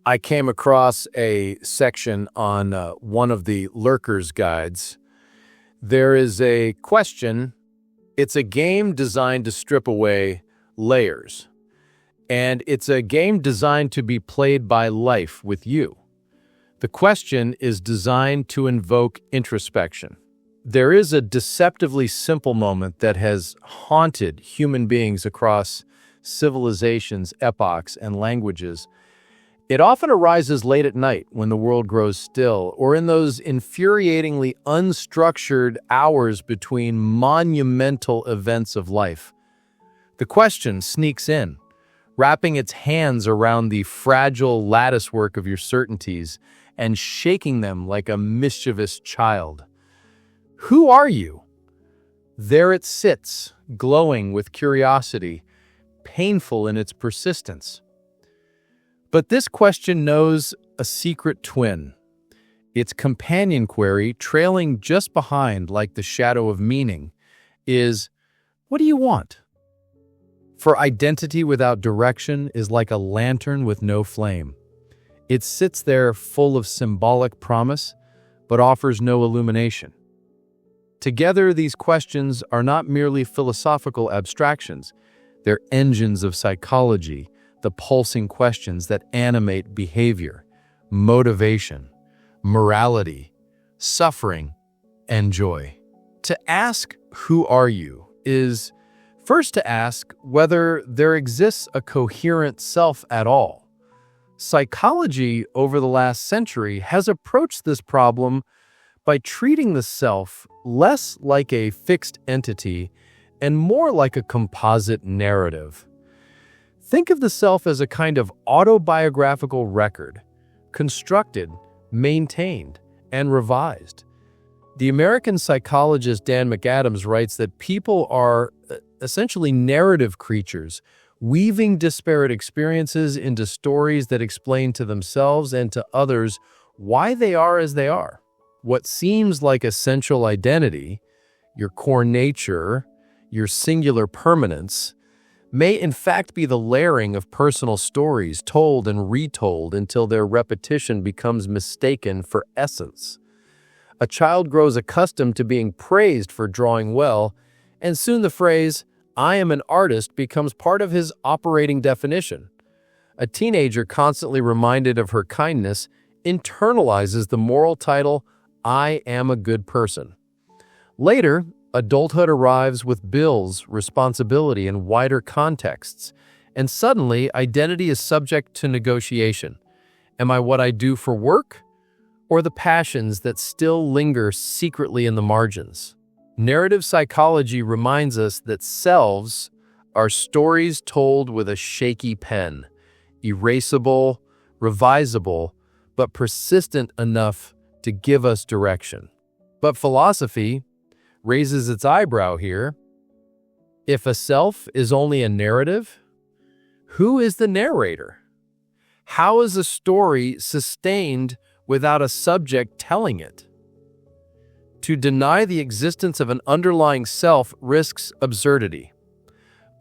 I came across a section on one of the lurkers guides. There is a question. It's a game designed to strip away layers, and it's a game designed to be played by life with you. The question is designed to invoke introspection. There is a deceptively simple moment that has haunted human beings across civilizations, epochs, and languages. It often arises late at night when the world grows still, or in those infuriatingly unstructured hours between monumental events of life. The question sneaks in, wrapping its hands around the fragile latticework of your certainties and shaking them like a mischievous child. Who are you? There it sits, glowing with curiosity, painful in its persistence. But this question knows a secret twin. Its companion query, trailing just behind like the shadow of meaning, is, what do you want? For identity without direction is like a lantern with no flame. It sits there full of symbolic promise, but offers no illumination. Together, these questions are not merely philosophical abstractions. They're engines of psychology, the pulsing questions that animate behavior, motivation, morality, suffering, and joy. To ask, who are you, is first to ask whether there exists a coherent self at all. Psychology over the last century has approached this problem by treating the self less like a fixed entity and more like a composite narrative. Think of the self as a kind of autobiographical record, constructed, maintained, and revised. The American psychologist Dan McAdams writes that people are essentially narrative creatures, weaving disparate experiences into stories that explain to themselves and to others why they are as they are. What seems like essential identity, your core nature, your singular permanence, may in fact be the layering of personal stories told and retold until their repetition becomes mistaken for essence. A child grows accustomed to being praised for drawing well, and soon the phrase, "I am an artist," becomes part of his operating definition. A teenager constantly reminded of her kindness internalizes the moral title, "I am a good person." Later, adulthood arrives with bills, responsibility, and wider contexts, and suddenly identity is subject to negotiation. Am I what I do for work, or the passions that still linger secretly in the margins? Narrative psychology reminds us that selves are stories told with a shaky pen, erasable, revisable, but persistent enough to give us direction. But philosophy raises its eyebrow here. If a self is only a narrative, who is the narrator? How is a story sustained without a subject telling it? To deny the existence of an underlying self risks absurdity,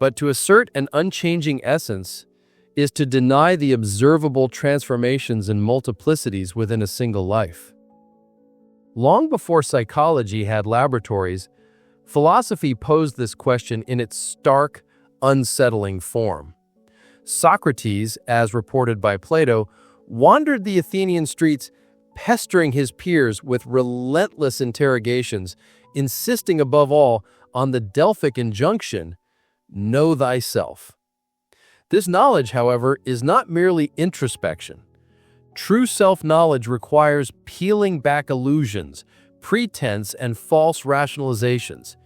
but to assert an unchanging essence is to deny the observable transformations and multiplicities within a single life. Long before psychology had laboratories, philosophy posed this question in its stark, unsettling form. Socrates, as reported by Plato, wandered the Athenian streets, pestering his peers with relentless interrogations, insisting above all on the Delphic injunction, "Know thyself." This knowledge, however, is not merely introspection. True self-knowledge requires peeling back illusions, pretense, and false rationalizations.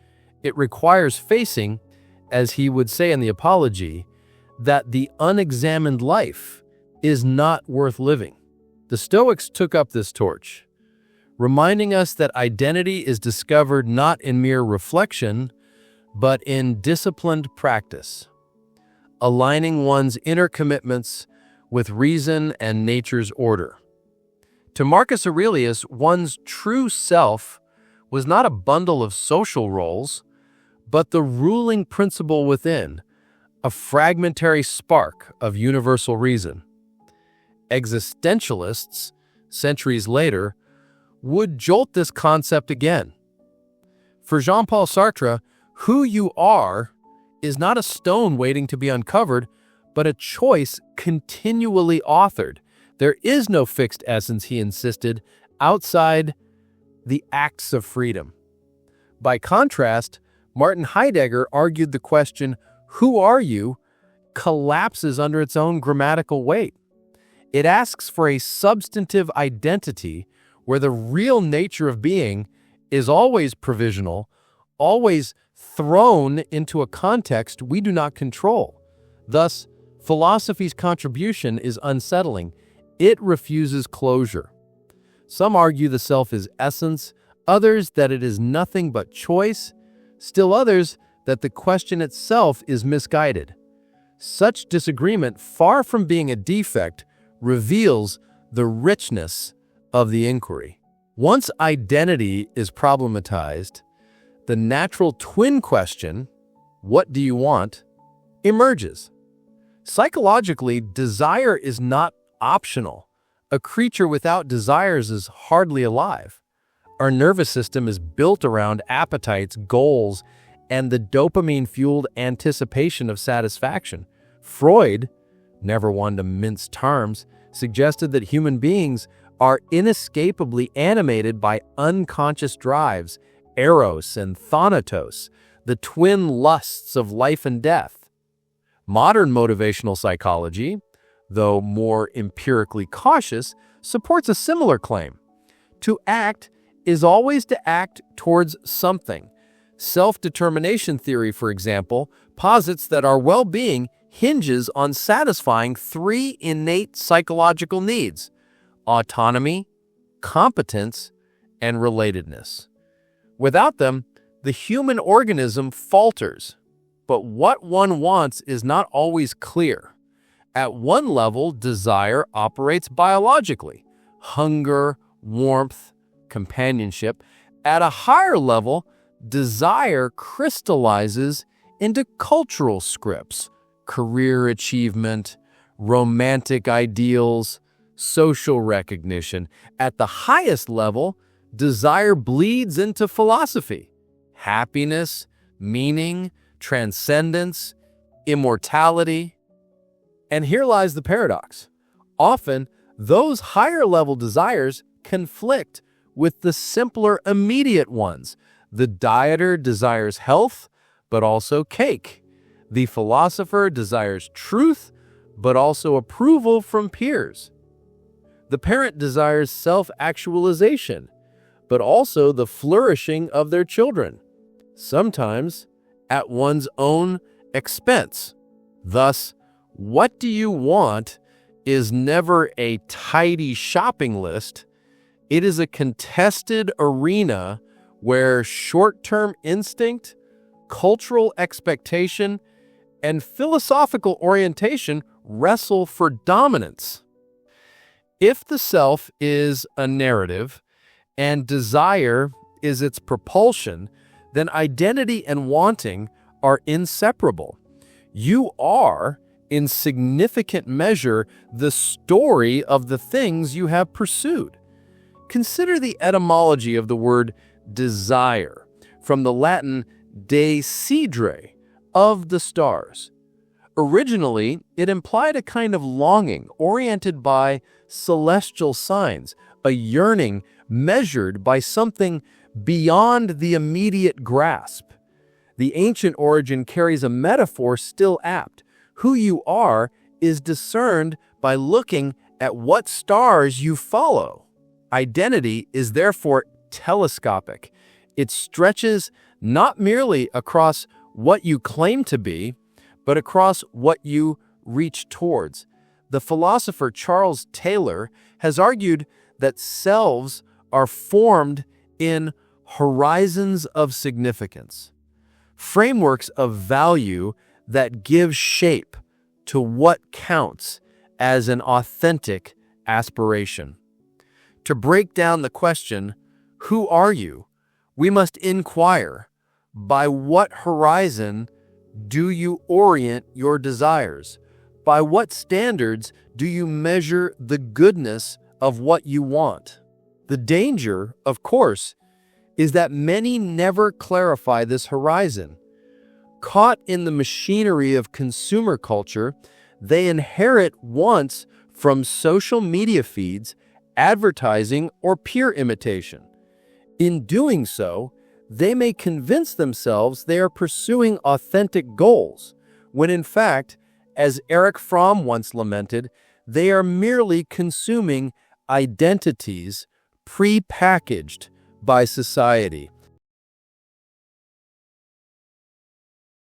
It requires facing, as he would say in the Apology, that the unexamined life is not worth living. The Stoics took up this torch, reminding us that identity is discovered not in mere reflection, but in disciplined practice, aligning one's inner commitments with reason and nature's order. To Marcus Aurelius, one's true self was not a bundle of social roles, but the ruling principle within, a fragmentary spark of universal reason. existentialists, centuries later, would jolt this concept again. For Jean-Paul Sartre, who you are is not a stone waiting to be uncovered, but a choice continually authored. There is no fixed essence, he insisted, outside the acts of freedom. By contrast, Martin Heidegger argued the question, who are you, collapses under its own grammatical weight. It asks for a substantive identity where the real nature of being is always provisional, always thrown into a context we do not control. Thus, philosophy's contribution is unsettling. It refuses closure. Some argue the self is essence, others that it is nothing but choice, still others that the question itself is misguided. Such disagreement, far from being a defect, reveals the richness of the inquiry. Once identity is problematized, the natural twin question, what do you want, emerges. Psychologically, desire is not optional. A creature without desires is hardly alive. Our nervous system is built around appetites, goals, and the dopamine-fueled anticipation of satisfaction. Freud, never one to mince terms, suggested that human beings are inescapably animated by unconscious drives, eros and thanatos, the twin lusts of life and death. Modern motivational psychology, though more empirically cautious, supports a similar claim. To act is always to act towards something. Self-determination theory, for example, posits that our well-being hinges on satisfying three innate psychological needs: autonomy, competence, and relatedness. Without them, the human organism falters. But what one wants is not always clear. At one level, desire operates biologically: hunger, warmth, companionship. At a higher level, desire crystallizes into cultural scripts: career achievement, romantic ideals, social recognition. At the highest level, desire bleeds into philosophy: happiness, meaning, transcendence, immortality. And here lies the paradox. Often, those higher-level desires conflict with the simpler immediate ones. The dieter desires health, but also cake. The philosopher desires truth, but also approval from peers. The parent desires self-actualization, but also the flourishing of their children, sometimes at one's own expense. Thus, what do you want is never a tidy shopping list. It is a contested arena where short-term instinct, cultural expectation, and philosophical orientation wrestle for dominance. If the self is a narrative and desire is its propulsion, then identity and wanting are inseparable. You are, in significant measure, the story of the things you have pursued. Consider the etymology of the word desire, from the Latin decidere, of the stars. Originally, it implied a kind of longing oriented by celestial signs, a yearning measured by something beyond the immediate grasp. The ancient origin carries a metaphor still apt. Who you are is discerned by looking at what stars you follow. Identity is therefore telescopic. It stretches not merely across what you claim to be, but across what you reach towards. The philosopher Charles Taylor has argued that selves are formed in horizons of significance, frameworks of value that give shape to what counts as an authentic aspiration. To break down the question, who are you? We must inquire, by what horizon do you orient your desires? By what standards do you measure the goodness of what you want? The danger, of course, is that many never clarify this horizon. Caught in the machinery of consumer culture, they inherit wants from social media feeds, advertising, or peer imitation. In doing so, they may convince themselves they are pursuing authentic goals, when in fact, as Erich Fromm once lamented, they are merely consuming identities pre-packaged by society.